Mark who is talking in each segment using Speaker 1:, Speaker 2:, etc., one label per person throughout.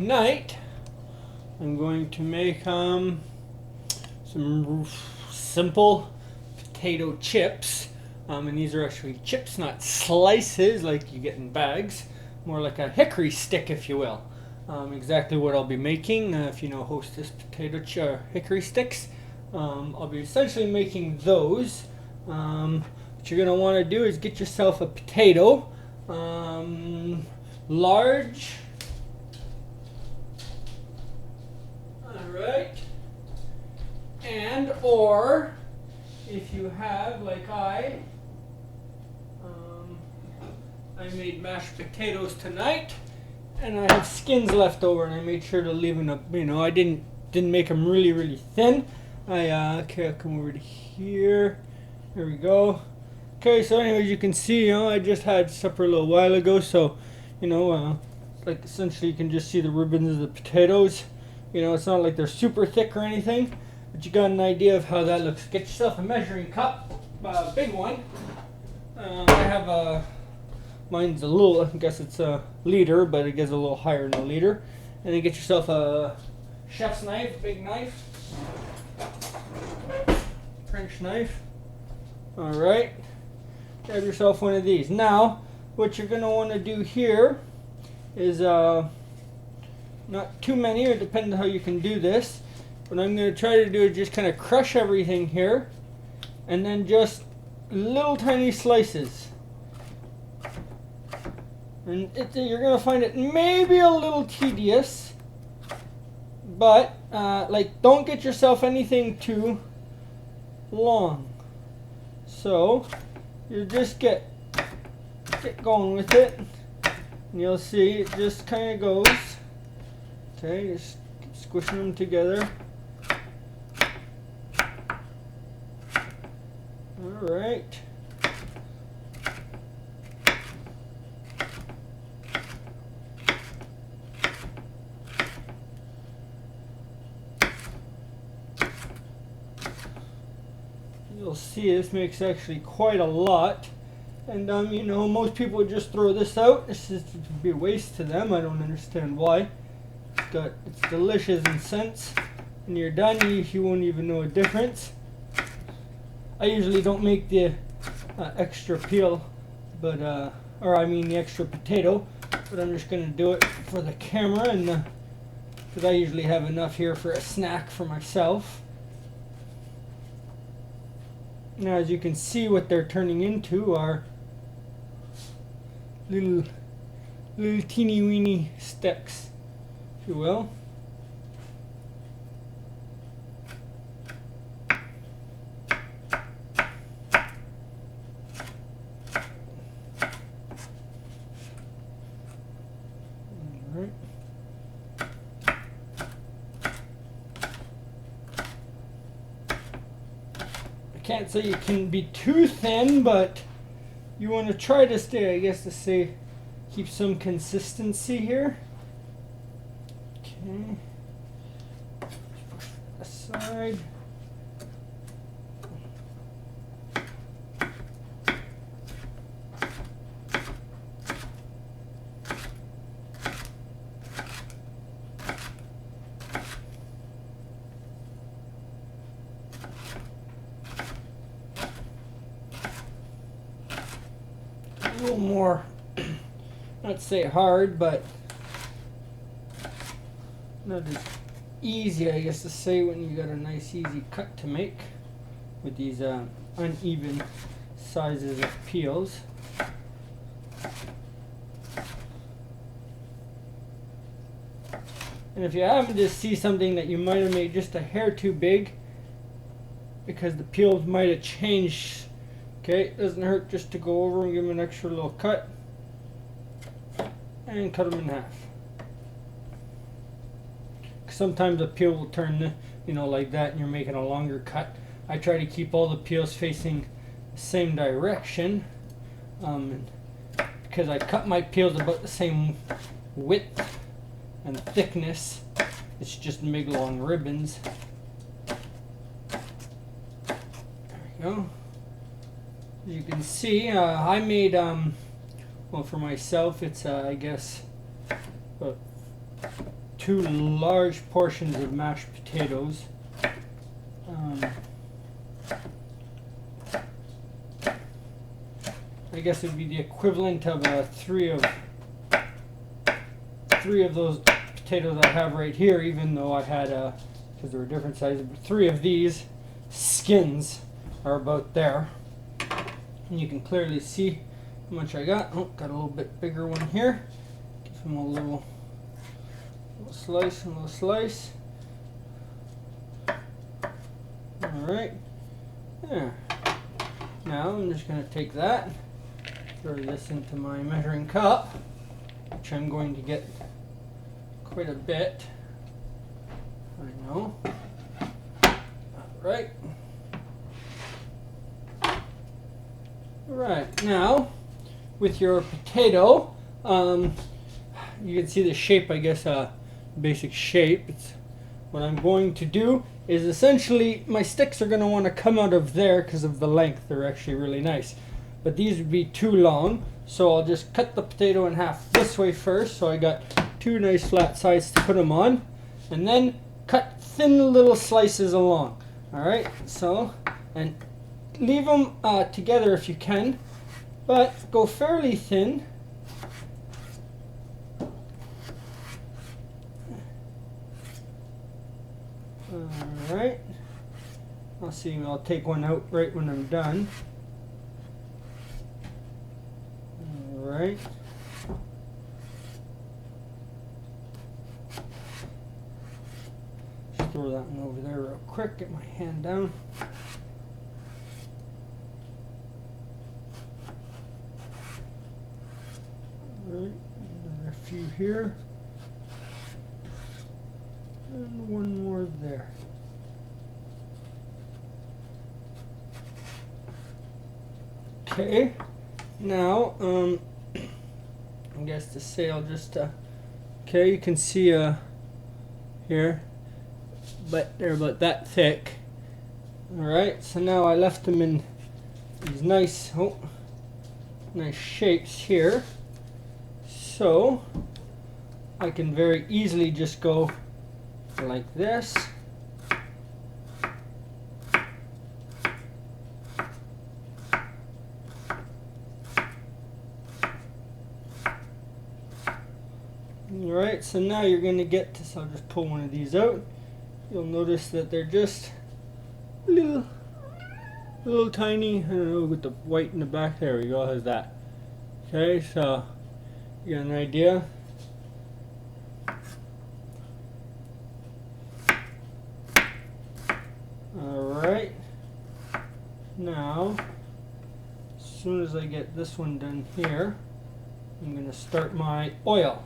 Speaker 1: tonight I'm going to make some simple potato chips. And these are actually chips, not slices like you get in bags. More like a hickory stick, if you will. Exactly what I'll be making. If you know Hostess potato hickory sticks, I'll be essentially making those. What you're going to want to do is get yourself a potato, large. Alright. And or if you have, like I made mashed potatoes tonight, and I have skins left over, and I made sure to leave them up. I didn't make them really thin. Okay, I'll come over to here. There we go. Okay, so anyways, you can see, I just had supper a little while ago, so like essentially you can just see the ribbons of the potatoes. It's not like they're super thick or anything, but you got an idea of how that looks. Get yourself a measuring cup, a big one. I have mine's a little, I guess it's a liter, but it gets a little higher than a liter. And then get yourself a chef's knife, big knife, French knife. Alright, grab yourself one of these. Now, what you're going to want to do here is not too many, or depending on how you can do this. What I'm going to try to do is just kind of crush everything here, and then just little tiny slices. And you're going to find it maybe a little tedious, but don't get yourself anything too long. So you just get going with it, and you'll see it just kind of goes. Okay, just keep squishing them together. All right. You'll see this makes actually quite a lot, and most people would just throw this out. This is would be a waste to them. I don't understand why. It's delicious in scents. When you're done, you won't even know a difference. I usually don't make the extra peel, but the extra potato, but I'm just gonna do it for the camera, and because I usually have enough here for a snack for myself. Now, as you can see, what they're turning into are little teeny weeny sticks, if you will. Alright. Can't say you can be too thin, but you want to try to stay, I guess, keep some consistency here. Okay. Push that aside. A little more, not to say hard, but not as easy, I guess, to say when you got a nice easy cut to make with these uneven sizes of peels. And if you happen to see something that you might have made just a hair too big because the peels might have changed, okay, it doesn't hurt just to go over and give them an extra little cut and cut them in half. Sometimes the peel will turn, like that, and you're making a longer cut. I try to keep all the peels facing the same direction, because I cut my peels about the same width and thickness. It's just big long ribbons. There we go. As you can see, I made, well, for myself, it's I guess about 2 large portions of mashed potatoes. I guess it would be the equivalent of 3 of those potatoes I have right here, even though I had, because they were different sizes, but 3 of these skins are about there. And you can clearly see how much I got. Oh, got a little bit bigger one here. Give him a little slice and a little slice. Alright. There. Now I'm just going to take that, throw this into my measuring cup, which I'm going to get quite a bit. I know. Alright. Alright, now with your potato, you can see the shape, I guess, basic shape. It's what I'm going to do is essentially my sticks are going to want to come out of there because of the length. They're actually really nice. But these would be too long, so I'll just cut the potato in half this way first. So I got 2 nice flat sides to put them on, and then cut thin little slices along. Alright, so, and leave them together if you can, but go fairly thin. Alright, I'll take one out right when I'm done. Alright. Just throw that one over there real quick, get my hand down. Alright, another few here. And one more there. Okay, now, I guess to say I'll just, okay, you can see here, but they're about that thick. Alright, so now I left them in these nice shapes here. So, I can very easily just go like this. Alright, so now you're going to get to, so I'll just pull one of these out. You'll notice that they're just little tiny, I don't know, with the white in the back. There we go, how's that? Okay, so you got an idea. Alright, now as soon as I get this one done here, I'm going to start my oil.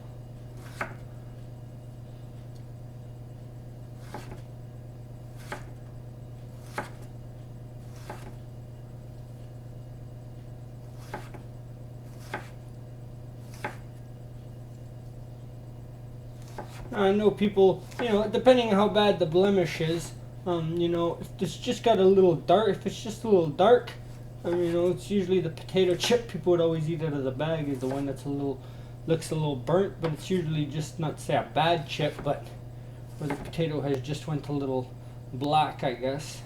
Speaker 1: I know people, depending on how bad the blemish is, if it's just got a little dark, if it's just a little dark, it's usually the potato chip people would always eat out of the bag is the one that's looks a little burnt, but it's usually just, not say a bad chip, but where the potato has just went a little black, I guess,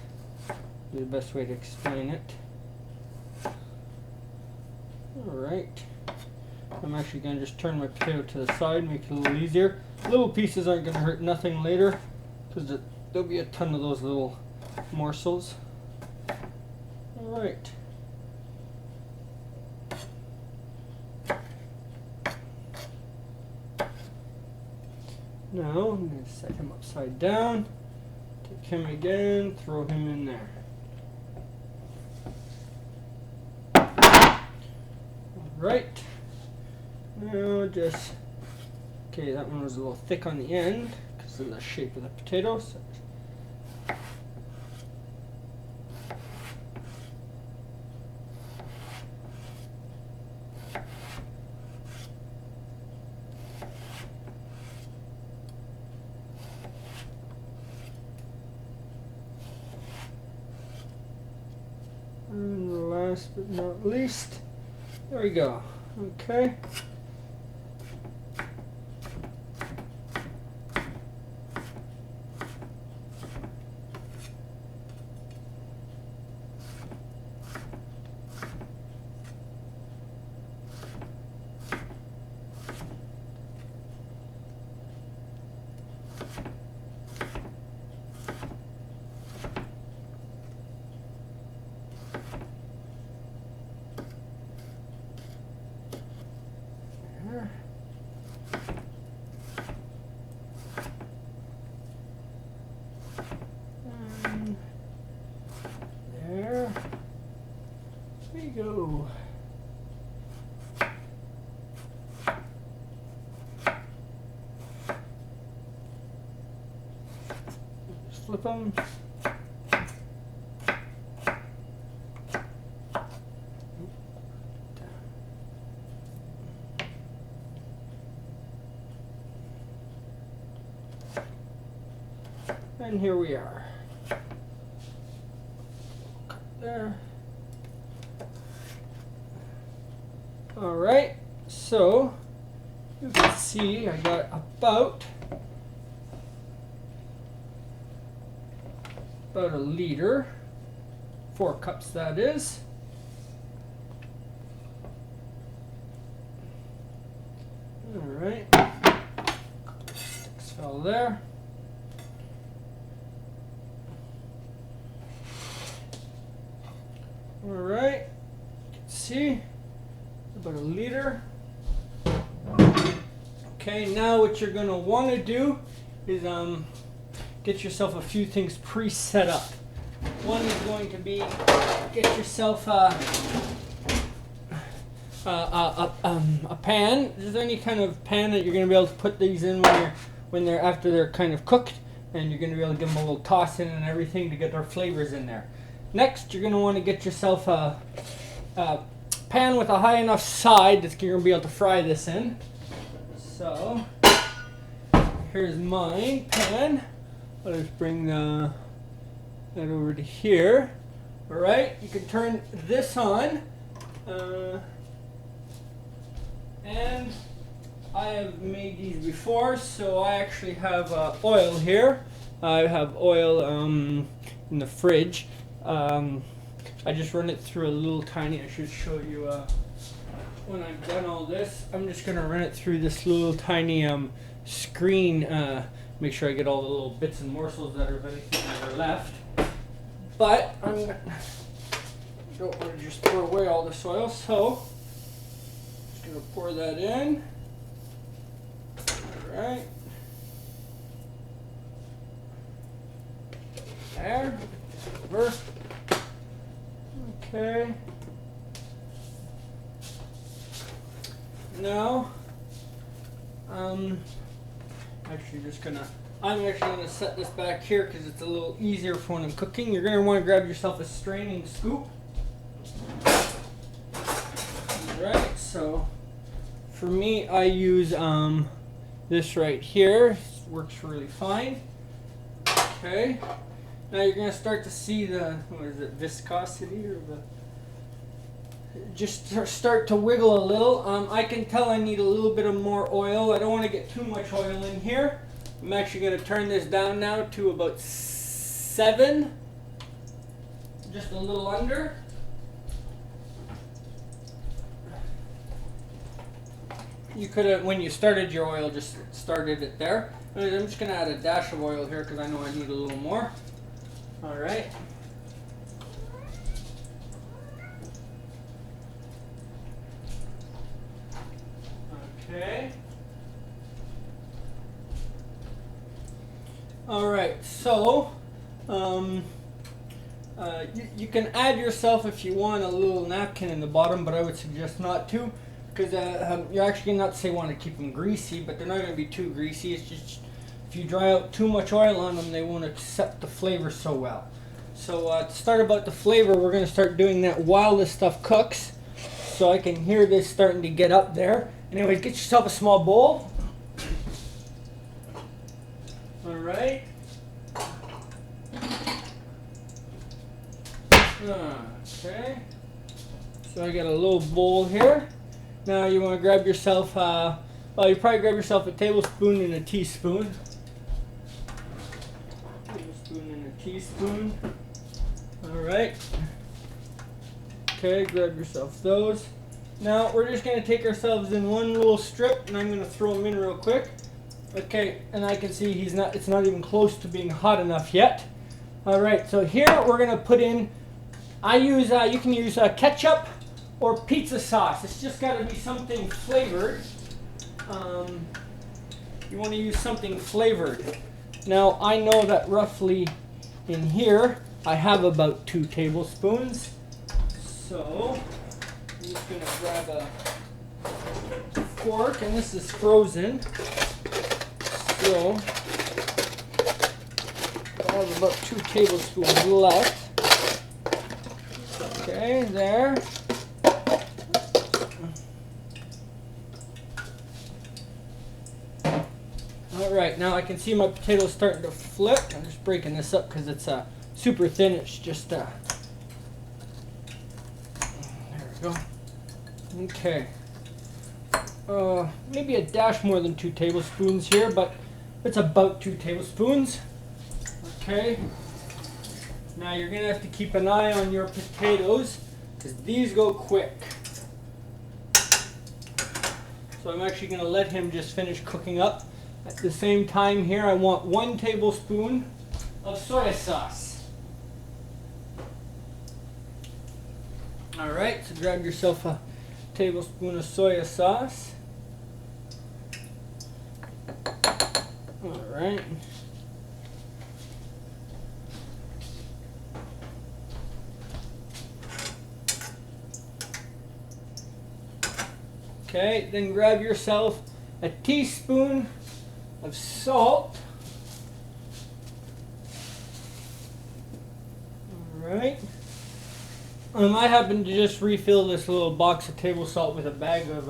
Speaker 1: is the best way to explain it. Alright. I'm actually going to just turn my potato to the side, make it a little easier. Little pieces aren't going to hurt nothing later, because there'll be a ton of those little morsels. Alright. Now, I'm going to set him upside down, take him again, throw him in there. Alright. Now just, okay, that one was a little thick on the end because of the shape of the potato. So and last but not least, there we go. go. Just flip them. And here we are. Cut there. All right, so you can see I got about a liter, 4 cups that is. All right, sticks fell there. All right, you can see about a liter. Okay, now what you're going to want to do is get yourself a few things pre-set up. One is going to be get yourself a pan. Is there any kind of pan that you're going to be able to put these in when they're after they're kind of cooked, and you're going to be able to give them a little toss in and everything to get their flavors in there. Next, you're going to want to get yourself a pan with a high enough side that you're going to be able to fry this in. So, here's my pan. I'll just bring that over to here. Alright, you can turn this on. And I have made these before, so I actually have oil here. I have oil in the fridge. I just run it through a little tiny, I should show you when I've done all this. I'm just going to run it through this little tiny screen, make sure I get all the little bits and morsels that are left. But I don't want to just throw away all this oil, so I'm just going to pour that in. Alright. There. Over. Okay. Now, I'm actually gonna set this back here because it's a little easier for when I'm cooking. You're gonna want to grab yourself a straining scoop. Alright, so for me, I use this right here. It works really fine. Okay. Now you're going to start to see the, viscosity or just start to wiggle a little. I can tell I need a little bit of more oil. I don't want to get too much oil in here. I'm actually going to turn this down now to about 7, just a little under. You could have, when you started your oil, just started it there. I'm just going to add a dash of oil here because I know I need a little more. All right. Okay. All right. So, you can add yourself if you want a little napkin in the bottom, but I would suggest not to, because you're actually not to say want to keep them greasy, but they're not going to be too greasy. It's just if you dry out too much oil on them, they won't accept the flavor so well. So to start about the flavor, we're going to start doing that while this stuff cooks. So I can hear this starting to get up there. Anyways, get yourself a small bowl. All right. Okay. So I got a little bowl here. Now you want to grab yourself, you probably grab yourself a tablespoon and a teaspoon. Tablespoon and a teaspoon. All right. Okay, grab yourself those. Now we're just going to take ourselves in one little strip, and I'm going to throw them in real quick. Okay, and I can see it's not even close to being hot enough yet. All right, so here we're going to put in, you can use ketchup or pizza sauce. It's just got to be something flavored. You want to use something flavored. Now I know that roughly in here I have about 2 tablespoons. So just going to grab a fork, and this is frozen. So I have about 2 tablespoons left. Okay, there. Alright, now I can see my potatoes starting to flip. I'm just breaking this up because it's super thin. It's just, there we go. Okay. Maybe a dash more than 2 tablespoons here, but it's about 2 tablespoons. Okay. Now you're going to have to keep an eye on your potatoes because these go quick. So I'm actually going to let him just finish cooking up. At the same time here, I want 1 tablespoon of soy sauce. Alright, so grab yourself a tablespoon of soy sauce. Alright. Okay, then grab yourself a teaspoon of salt. Alright. I happen to just refill this little box of table salt with a bag of,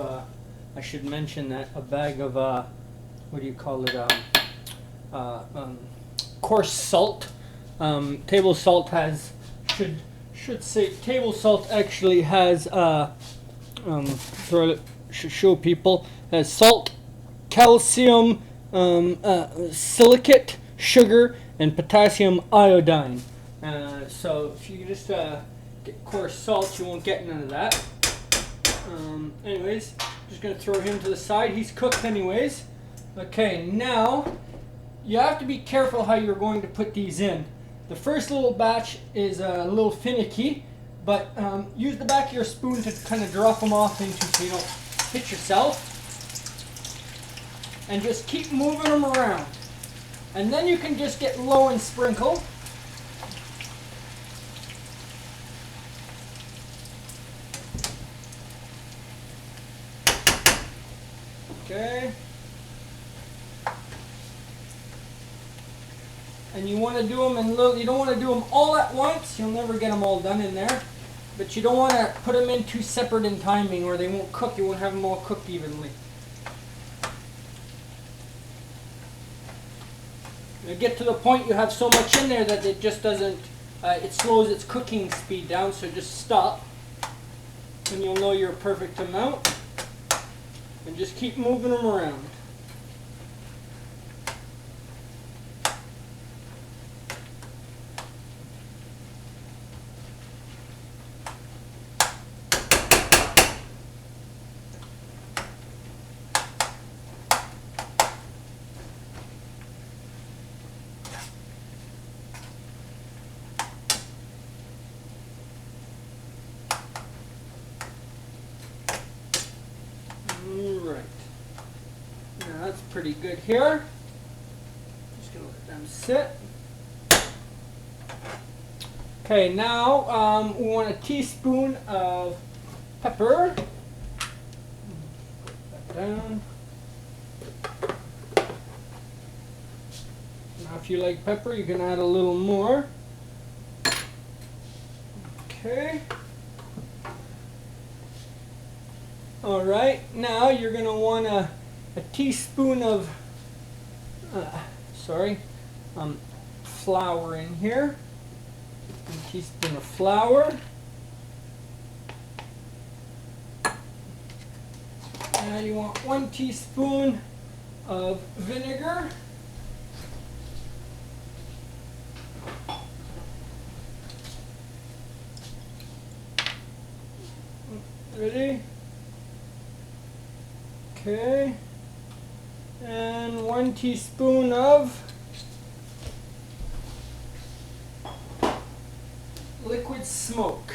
Speaker 1: I should mention that, a bag of, what do you call it, coarse salt. Table salt has, should say, table salt actually has, should show people, has salt, calcium, silicate, sugar, and potassium iodine. So if you just get coarse salt, you won't get none of that. Anyways, just going to throw him to the side. He's cooked anyways. Okay, now you have to be careful how you're going to put these in. The first little batch is a little finicky, but use the back of your spoon to kind of drop them off into so you don't hit yourself. And just keep moving them around. And then you can just get low and sprinkle. Okay. And you want to do them in little, you don't want to do them all at once. You'll never get them all done in there. But you don't want to put them in too separate in timing or they won't cook. You won't have them all cooked evenly. You get to the point you have so much in there that it just doesn't, it slows its cooking speed down, so just stop. And you'll know your perfect amount. And just keep moving them around. Right. Now that's pretty good here. Just gonna let them sit. Okay, now we want a teaspoon of pepper. Put that down. Now if you like pepper, you can add a little more. Okay. Alright, now you're going to want a teaspoon of, flour in here. A teaspoon of flour. Now you want 1 teaspoon of vinegar. Ready? Okay, and 1 teaspoon of liquid smoke.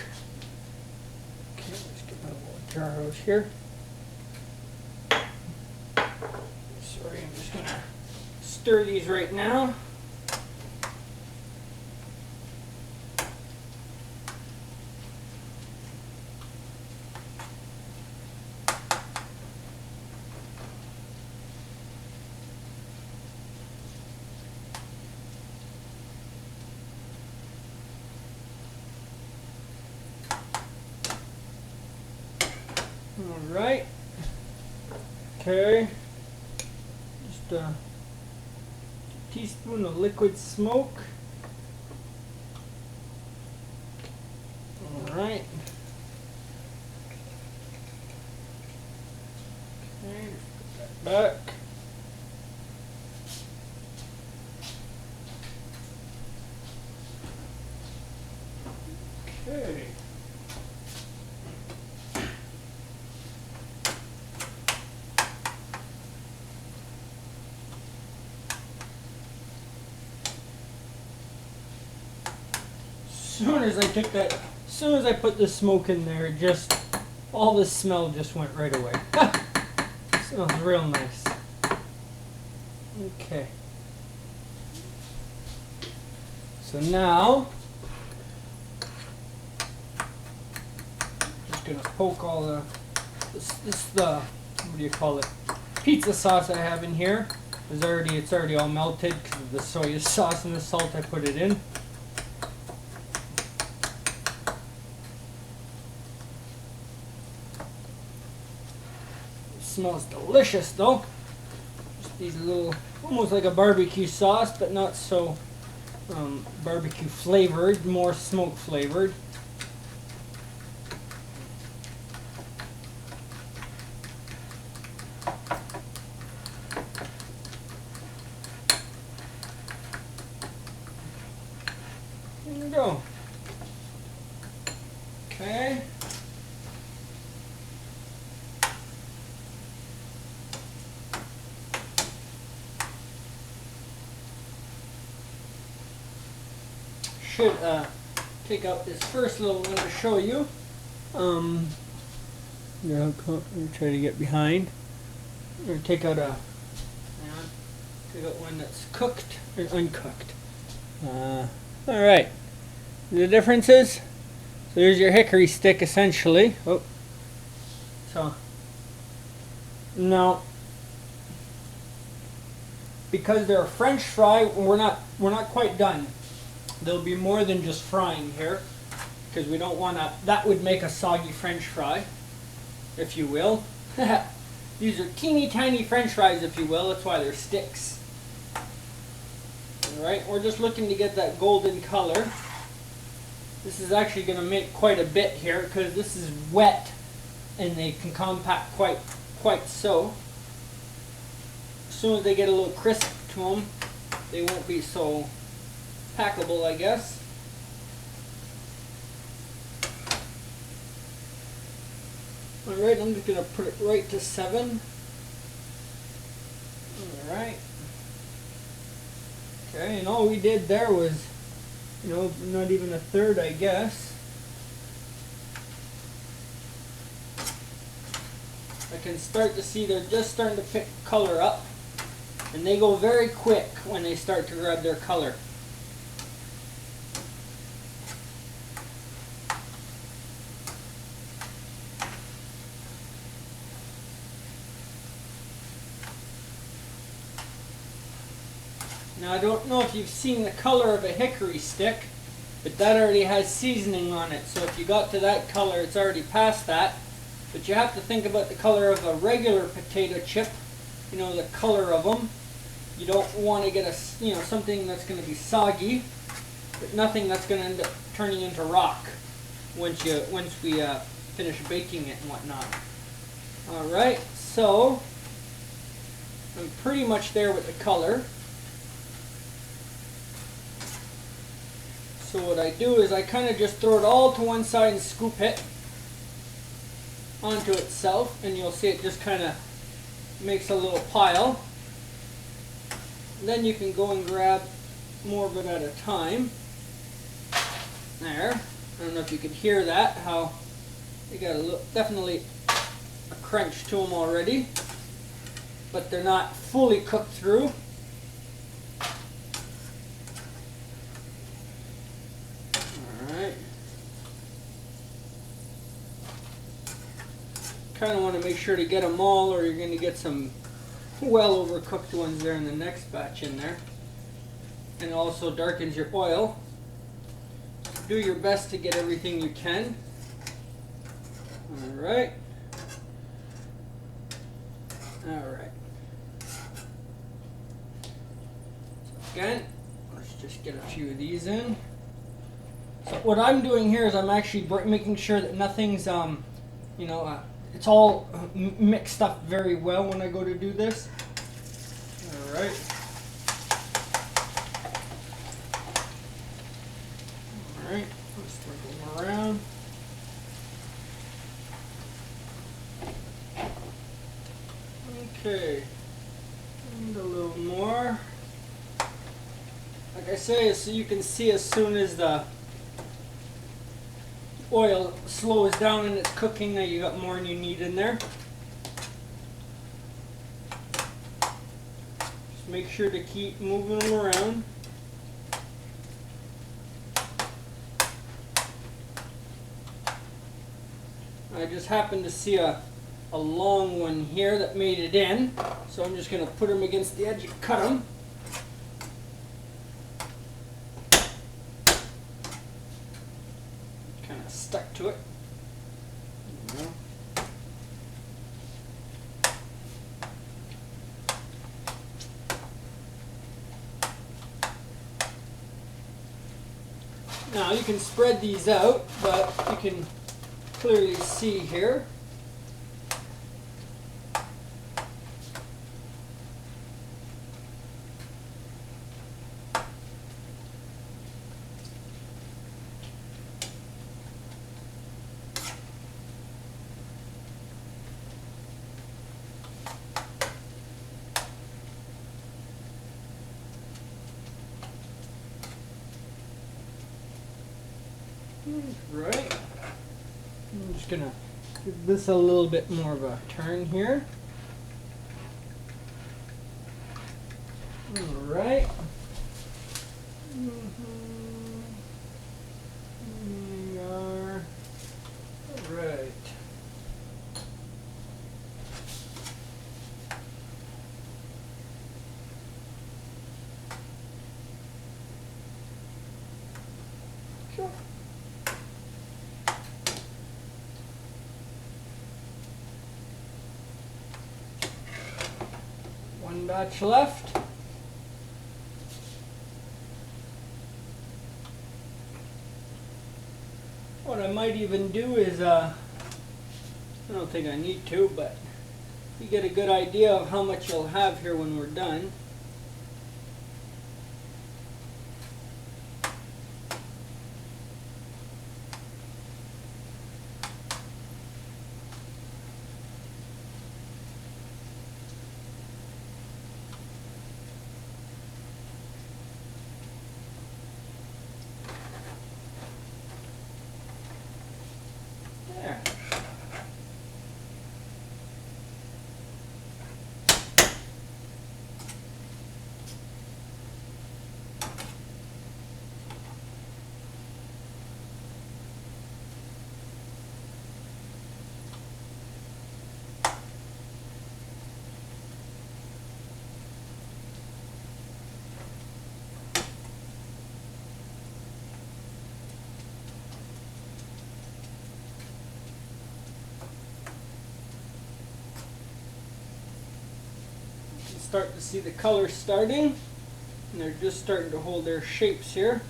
Speaker 1: Okay, let's get my little jar hose here. Sorry, I'm just going to stir these right now. Alright. Okay. Just a teaspoon of liquid smoke. Alright. Okay, put that back. Okay. As soon as I put the smoke in there, just all the smell just went right away. Smells real nice. Okay. So now, just gonna poke all the what do you call it? Pizza sauce I have in here. It's already all melted because of the soy sauce and the salt I put it in. Smells delicious though. Just these little, almost like a barbecue sauce, but not so barbecue flavored, more smoke flavored. There we go. Okay. Should take out this first little one to show you. Yeah, I'll try to get behind. Or take out one that's cooked or uncooked. All right. The differences. So there's your hickory stick, essentially. Oh. So now, because they're a French fry, we're not quite done. There'll be more than just frying here, because we don't want to, that would make a soggy French fry, if you will. These are teeny tiny French fries, if you will, that's why they're sticks. Alright, we're just looking to get that golden color. This is actually going to make quite a bit here, because this is wet, and they can compact quite so. As soon as they get a little crisp to them, they won't be so packable, I guess. Alright, I'm just going to put it right to 7. Alright. Okay, and all we did there was, not even a third, I guess. I can start to see they're just starting to pick color up. And they go very quick when they start to grab their color. Now I don't know if you've seen the color of a hickory stick, but that already has seasoning on it. So if you got to that color, it's already past that. But you have to think about the color of a regular potato chip, the color of them. You don't want to get something that's going to be soggy, but nothing that's going to end up turning into rock once we finish baking it and whatnot. All right, so I'm pretty much there with the color. So what I do is I kind of just throw it all to one side and scoop it onto itself, and you'll see it just kind of makes a little pile. And then you can go and grab more of it at a time. There. I don't know if you can hear that, how they got definitely a crunch to them already, but they're not fully cooked through. Kind of want to make sure to get them all, or you're going to get some well overcooked ones there in the next batch in there. And it also darkens your oil. Do your best to get everything you can. Alright. Alright. Again, let's just get a few of these in. So what I'm doing here is I'm actually making sure that nothing's, it's all mixed up very well when I go to do this. Alright. Alright, let's sprinkle them around. Okay, and a little more. Like I say, so you can see as soon as the oil slows down in its cooking that you got more than you need in there. Just make sure to keep moving them around. I just happened to see a long one here that made it in, so I'm just going to put them against the edge and cut them. Kind of stuck to it. There you go. Now you can spread these out, but you can clearly see here. Right. I'm just gonna give this a little bit more of a turn here. All right. We are right. Sure. One batch left. What I might even do is, I don't think I need to, but you get a good idea of how much you'll have here when we're done. There. Start to see the color starting, and they're just starting to hold their shapes here.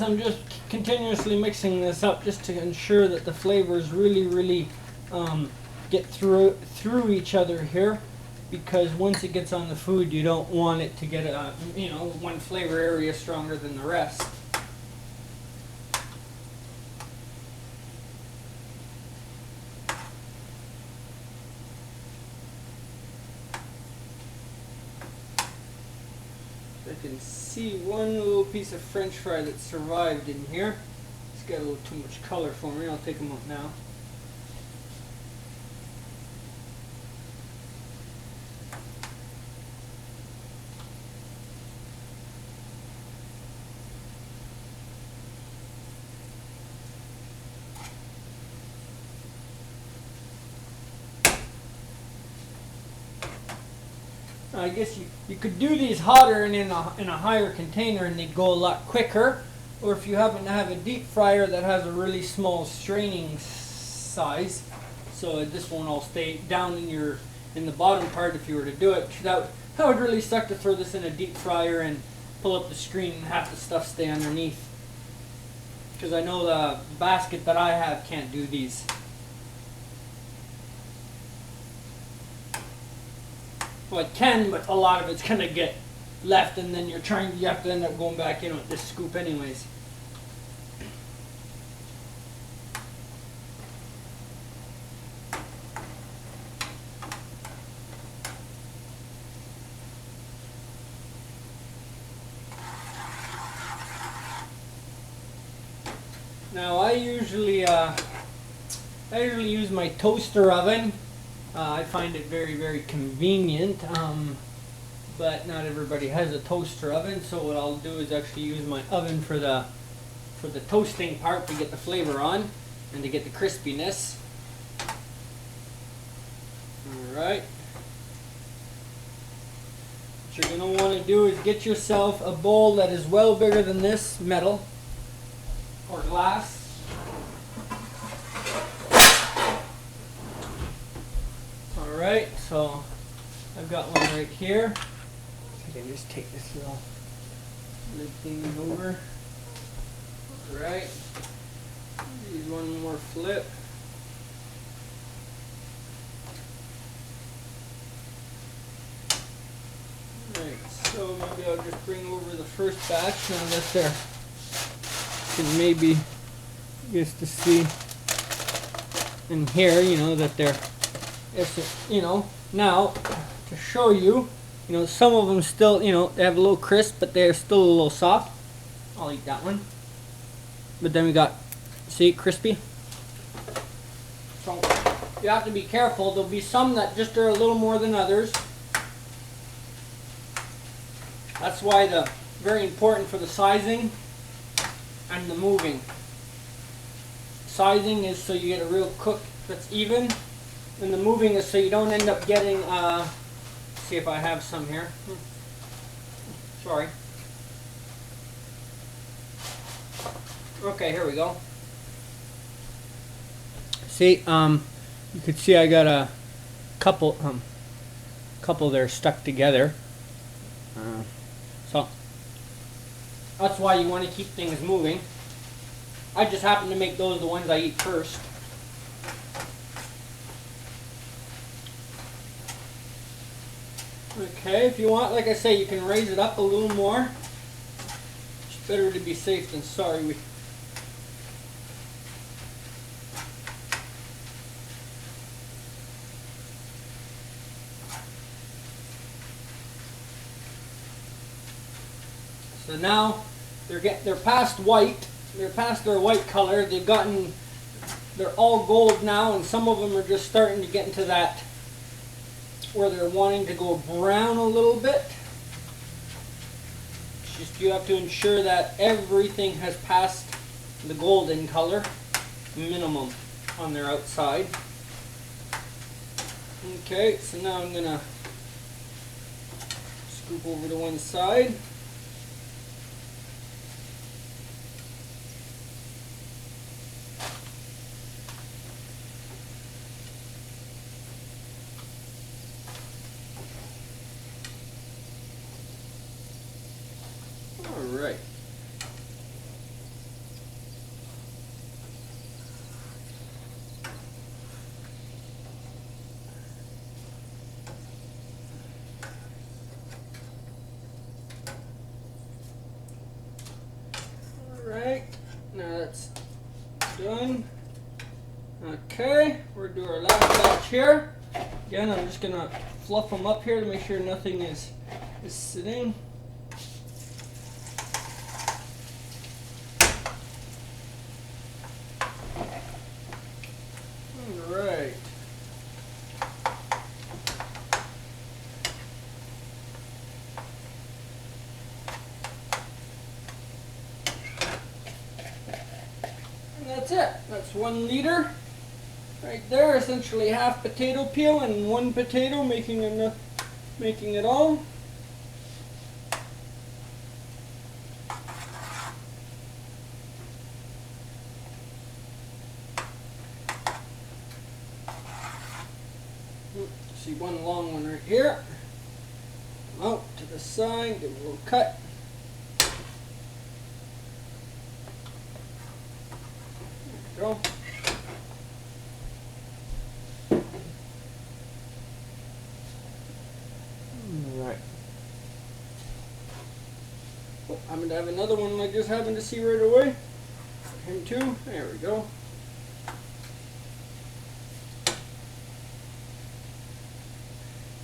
Speaker 1: I'm just continuously mixing this up just to ensure that the flavors really get through each other here, because once it gets on the food you don't want it to get one flavor area stronger than the rest. I can see one little piece of French fry that survived in here. It's got a little too much color for me. I'll take them out now. I guess you could do these hotter and in a higher container and they'd go a lot quicker. Or if you happen to have a deep fryer that has a really small straining size, so this won't all stay down in the bottom part if you were to do it. That would really suck to throw this in a deep fryer and pull up the screen and half the stuff stay underneath. Because I know the basket that I have can't do these. Well, it can, but a lot of it's gonna get left, and then you have to end up going back in with this scoop anyways. Now I usually use my toaster oven. I find it very, very convenient, but not everybody has a toaster oven. So what I'll do is actually use my oven for the toasting part to get the flavor on and to get the crispiness. All right. What you're going to want to do is get yourself a bowl that is well bigger than this, metal or glass. Alright, so I've got one right here. I can just take this little lid thing over. Alright, use one more flip. Alright, so maybe I'll just bring over the first batch now that they're, can maybe just to see in here, you know, that they're, now to show you, some of them still, they have a little crisp, but they're still a little soft. I'll eat that one. But then we got, see, crispy. So you have to be careful. There'll be some that just are a little more than others. That's why very important for the sizing and the moving. Sizing is so you get a real cook that's even, and the moving is so you don't end up getting, see if I have some here. Sorry. Okay, here we go. See, you could see I got a couple there stuck together. So that's why you want to keep things moving. I just happen to make those the ones I eat first. Okay, if you want, like I say, you can raise it up a little more. It's better to be safe than sorry. So now they're past white. They're past their white color. They're all gold now, and some of them are just starting to get into that where they're wanting to go brown a little bit. It's just you have to ensure that everything has passed the golden color minimum on their outside. Okay, so now I'm gonna scoop over to one side. Alright. Alright, now that's done. Okay, we're doing our last batch here. Again, I'm just going to fluff them up here to make sure nothing is sitting. Alright. And that's it. That's 1 liter. Right there, essentially half potato peel and 1 potato, making enough making it all. See one long one right here. Out to the side, give it a little cut. There we go. Alright. Oh, I'm going to have another one I just happened to see right away. For him too. There we go.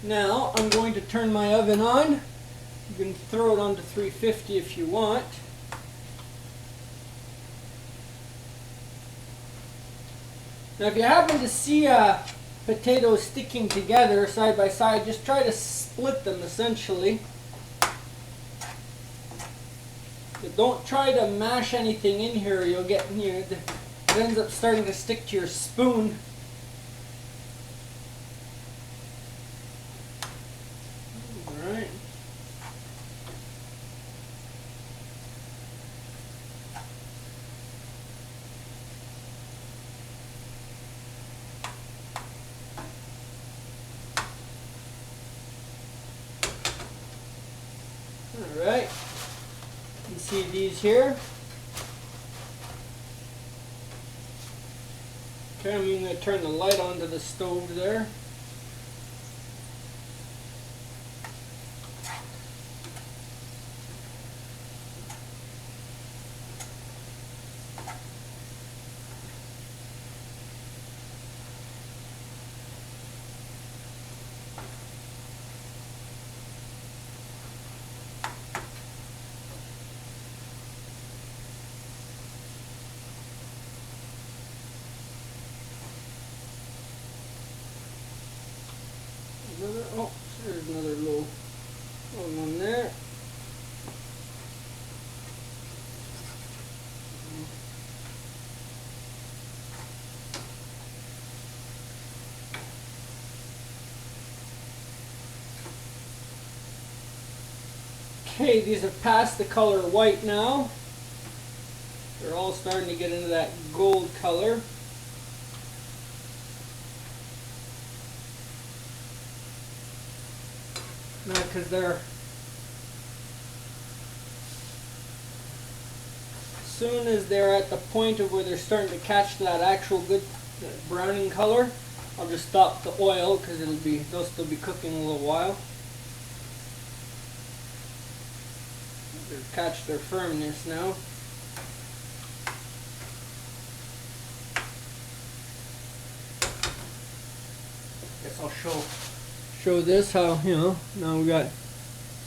Speaker 1: Now I'm going to turn my oven on. You can throw it on to 350 if you want. Now if you happen to see potatoes sticking together side by side, just try to split them essentially. But don't try to mash anything in here, you'll get, it ends up starting to stick to your spoon. Alright. Alright. You see these here? Okay, I'm going to turn the light onto the stove there. Oh, there's another little one there. Okay, these have passed the color white now. They're all starting to get into that gold color. Now, because they're, as soon as they're at the point of where they're starting to catch that actual good browning color, I'll just stop the oil because they'll still be cooking a little while. They'll catch their firmness now. Guess I'll show this how, now we got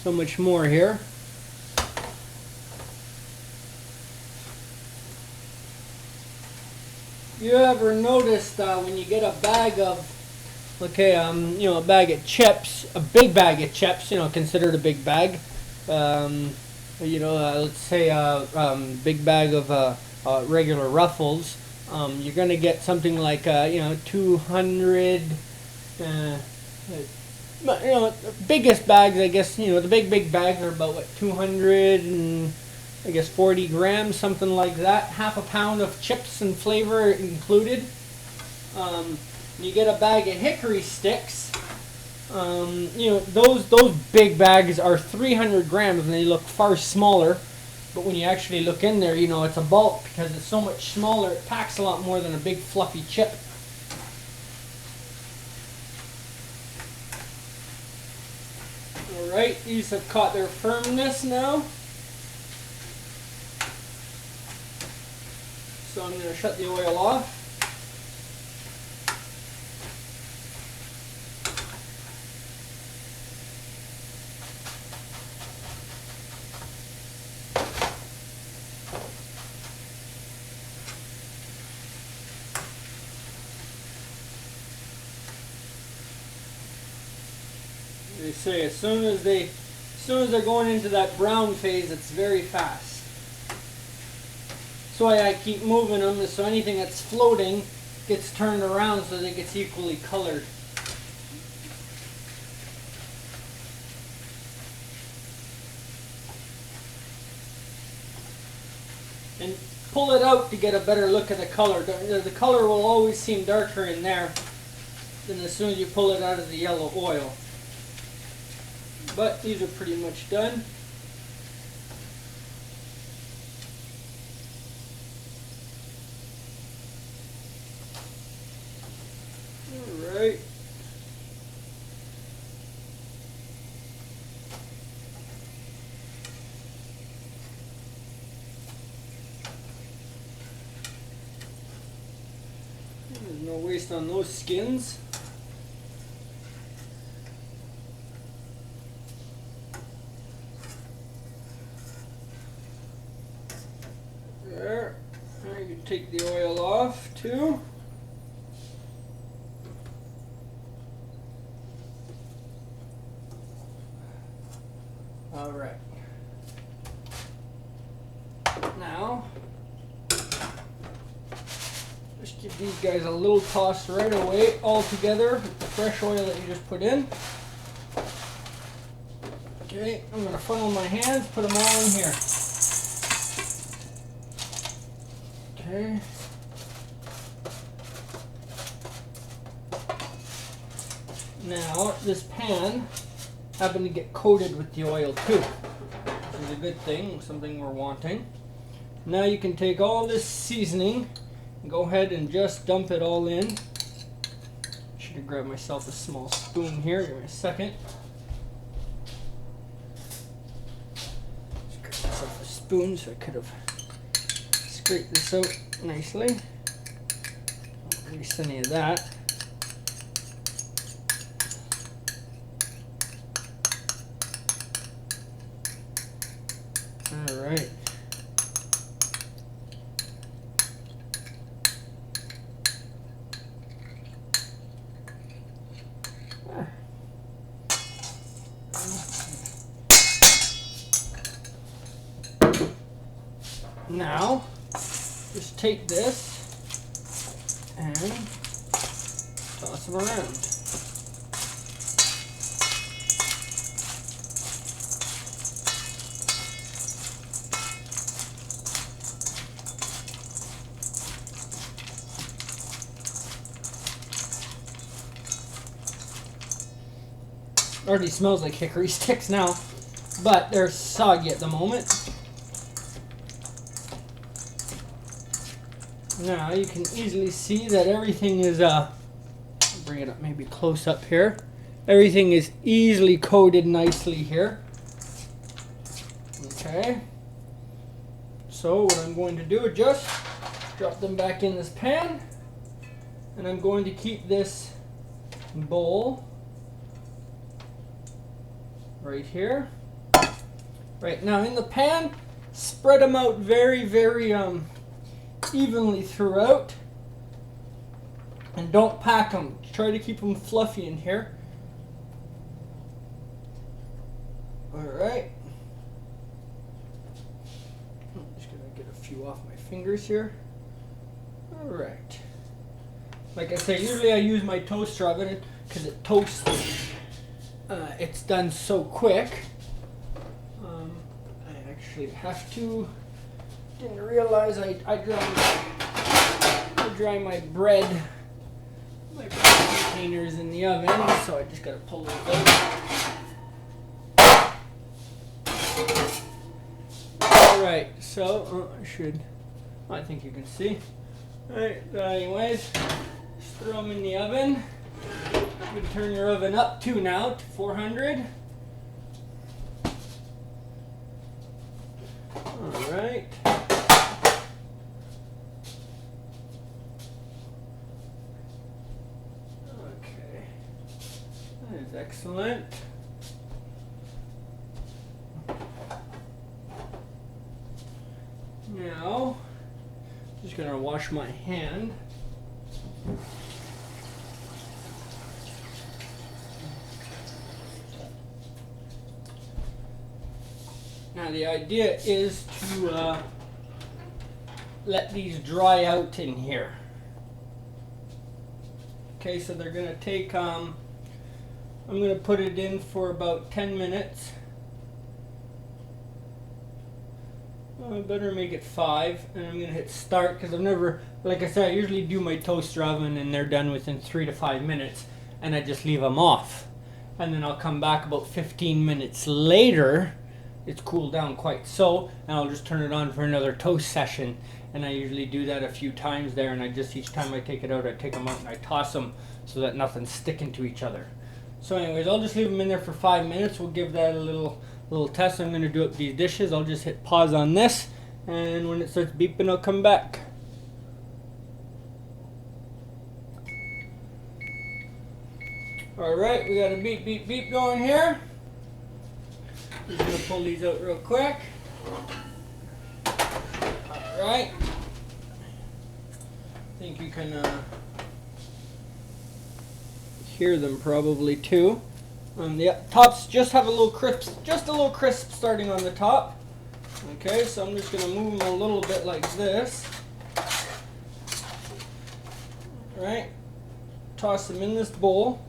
Speaker 1: so much more here. You ever noticed when you get a bag of, a bag of chips, a big bag of chips, considered a big bag, let's say a big bag of regular Ruffles, you're going to get something like, 200, biggest bags, I guess, the big bags are about, 200 and, I guess, 40 grams, something like that. Half a pound of chips and flavor included. You get a bag of hickory sticks. Those big bags are 300 grams and they look far smaller. But when you actually look in there, it's a bulk because it's so much smaller. It packs a lot more than a big fluffy chip. Alright, these have caught their firmness now. So I'm going to shut the oil off. They say as soon as they're going into that brown phase, it's very fast. That's why I keep moving them, so anything that's floating gets turned around so that it gets equally colored. and pull it out to get a better look at the color. The color will always seem darker in there than as soon as you pull it out of the yellow oil. But these are pretty much done. Alright. There's no waste on those skins. There. Now you can take the oil off too. Alright. Now, just give these guys a little toss right away, all together with the fresh oil that you just put in. Okay, I'm going to funnel my hands, put them all in here. Okay. Now, this pan happened to get coated with the oil too, which is a good thing, something we're wanting. Now you can take all this seasoning and go ahead and just dump it all in. Should have grabbed myself a small spoon here. Give me a second. Just grab myself a spoon so I could have scraped this out nicely. Don't waste any of that. Alright. Now, just take this and toss them around. Already smells like hickory sticks now, but they're soggy at the moment. Now you can easily see that everything is, bring it up maybe close up here. Everything is easily coated nicely here. Okay. So what I'm going to do is just drop them back in this pan, and I'm going to keep this bowl right here. Right now in the pan, spread them out very, very evenly throughout, and don't pack them. Try to keep them fluffy in here. Alright. I'm just gonna get a few off my fingers here. Alright. Like I say, usually I use my toaster oven because it toasts. It's done so quick. I actually have to. Didn't realize I dry my bread containers in the oven, so I just gotta pull those out. Alright, so I think you can see. Alright, so anyways, just throw them in the oven. You can turn your oven up to now to 400. Alright. Okay. That is excellent. Now, just gonna wash my hand. Now the idea is to let these dry out in here. Okay, so they're going to take, I'm going to put it in for about 10 minutes. I better make it 5, and I'm gonna hit start because I've never, like I said, I usually do my toaster oven and they're done within 3 to 5 minutes, and I just leave them off, and then I'll come back about 15 minutes later. It's cooled down quite so, and I'll just turn it on for another toast session, and I usually do that a few times there, and I just, each time I take it out, I take them out and I toss them so that nothing's sticking to each other. So anyways, I'll just leave them in there for 5 minutes. We'll give that a little test. I'm going to do up these dishes. I'll just hit pause on this, and when it starts beeping, I'll come back. Alright, we got a beep, beep, beep going here. Just going to pull these out real quick. Alright. I think you can hear them probably too. The tops just have a little crisp starting on the top. Okay, so I'm just going to move them a little bit like this. Alright, toss them in this bowl.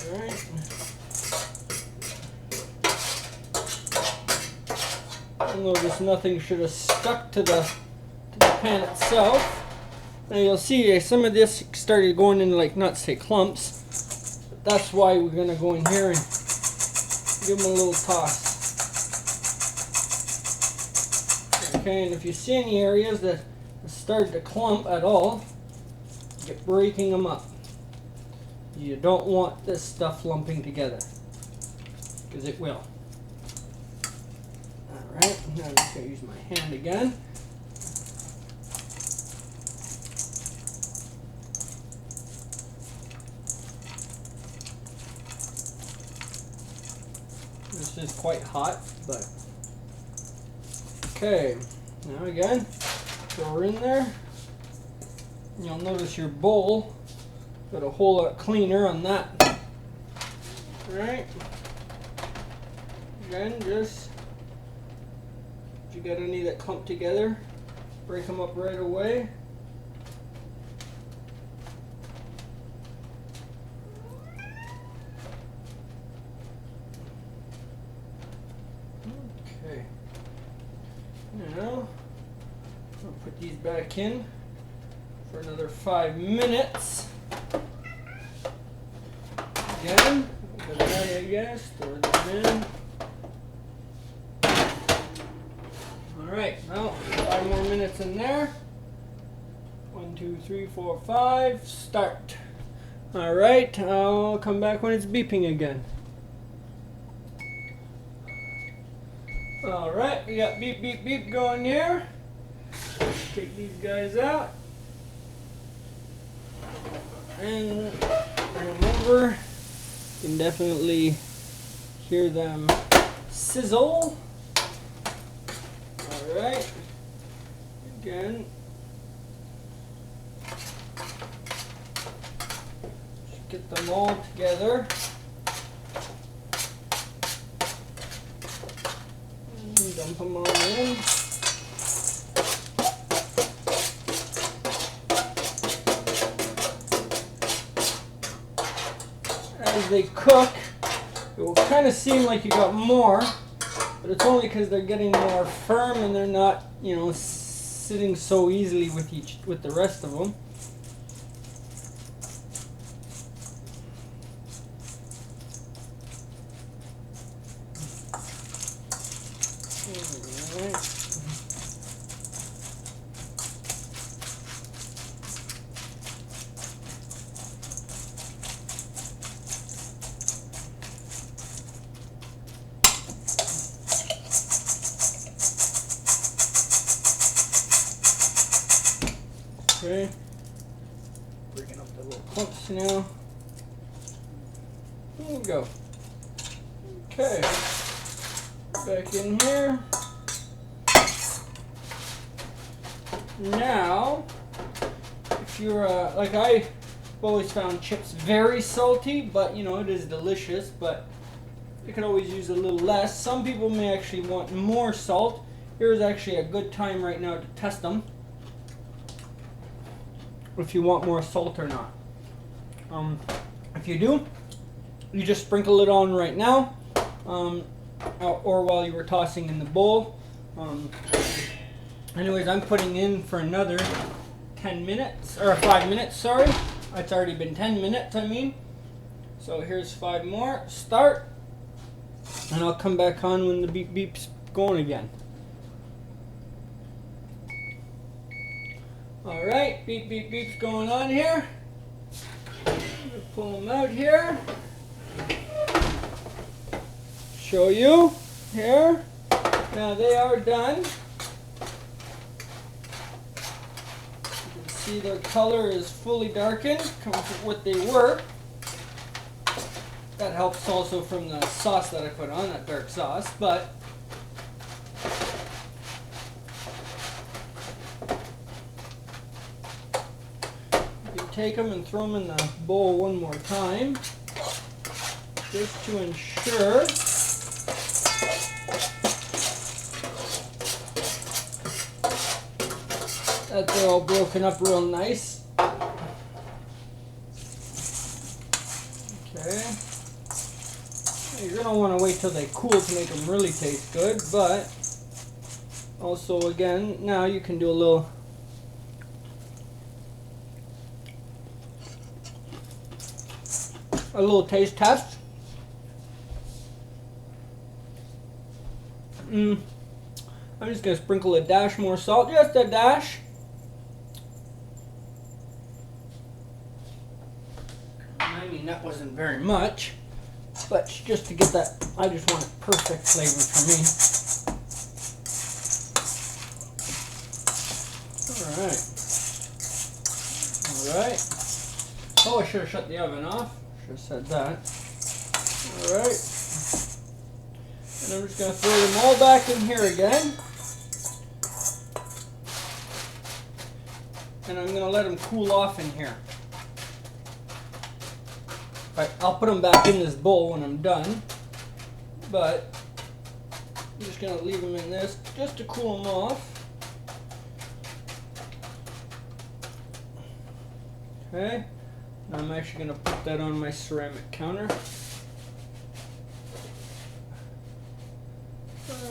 Speaker 1: Alright. Notice nothing should have stuck to the pan itself. Now you'll see some of this started going into, like, not to say clumps, but that's why we're going to go in here and give them a little toss. Okay, and if you see any areas that start to clump at all, get breaking them up. You don't want this stuff lumping together, because it will. Alright, now I'm just going to use my hand again. This is quite hot, but okay. Now again, throw her in there. You'll notice your bowl got a whole lot cleaner on that. Right? Again, just if you got any that clump together, break them up right away. Okay. Now I'll put these back in for another 5 minutes. Again, put it out, I guess, throw them in. Alright, now 5 more minutes in there. 1, 2, 3, 4, 5, start. Alright, I'll come back when it's beeping again. Alright, we got beep, beep, beep going here. Take these guys out. And bring them over. You can definitely hear them sizzle. Alright. Again. Just get them all together. And dump them all in. As they cook, it will kind of seem like you got more, but it's only because they're getting more firm and they're not, you know, sitting so easily with the rest of them. Okay, breaking up the little clumps now. There we go. Okay, back in here. Now, if you're like I've always found chips very salty, but you know it is delicious. But you can always use a little less. Some people may actually want more salt. Here's actually a good time right now to test them. If you want more salt or not. If you do, you just sprinkle it on right now, or while you were tossing in the bowl. Anyways, I'm putting in for another 10 minutes, or 5 minutes, sorry. It's already been 10 minutes, I mean. So here's 5 more. Start. And I'll come back on when the beep beep's going again. Alright, beep beep beep's going on here. Pull them out here. Show you here. Now they are done. You can see their color is fully darkened, comes with what they were. That helps also from the sauce that I put on, that dark sauce, but you can take them and throw them in the bowl one more time, just to ensure that they're all broken up real nice. Okay. You're going to want to wait till they cool to make them really taste good, but also again, now you can do a little taste test. I'm just going to sprinkle a dash more salt, just a dash. I mean, that wasn't very much. But just to get that, I just want a perfect flavor for me. Alright. Alright. Oh, I should have shut the oven off. Should have said that. Alright. And I'm just going to throw them all back in here again. And I'm going to let them cool off in here. Right, I'll put them back in this bowl when I'm done, but I'm just going to leave them in this just to cool them off. Okay, now I'm actually going to put that on my ceramic counter.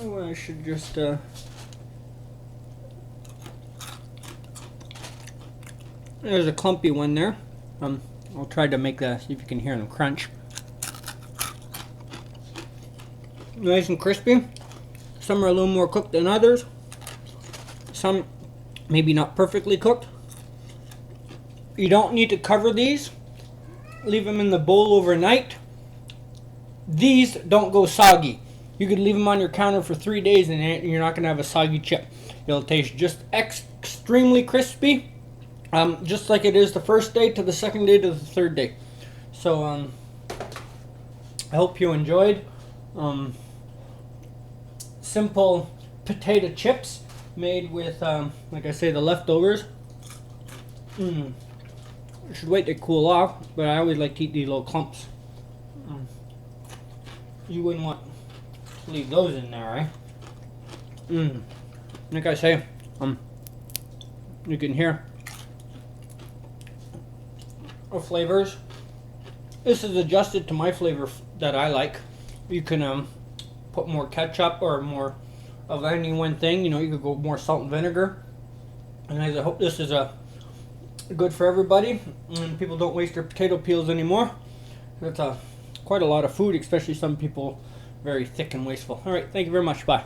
Speaker 1: Oh, I should just there's a clumpy one there. I'll try to make that, see if you can hear them crunch. Nice and crispy. Some are a little more cooked than others. Some maybe not perfectly cooked. You don't need to cover these. Leave them in the bowl overnight. These don't go soggy. You could leave them on your counter for 3 days and you're not going to have a soggy chip. It'll taste just extremely crispy. Just like it is the first day to the second day to the third day. So I hope you enjoyed simple potato chips made with like I say, the leftovers. I should wait to cool off, but I always like to eat these little clumps. You wouldn't want to leave those in there, right? Like I say, you can hear flavors. This is adjusted to my flavor that I like. You can put more ketchup or more of any one thing. You know, you could go more salt and vinegar. And I hope this is good for everybody and people don't waste their potato peels anymore. That's quite a lot of food, especially some people very thick and wasteful. All right, thank you very much. Bye.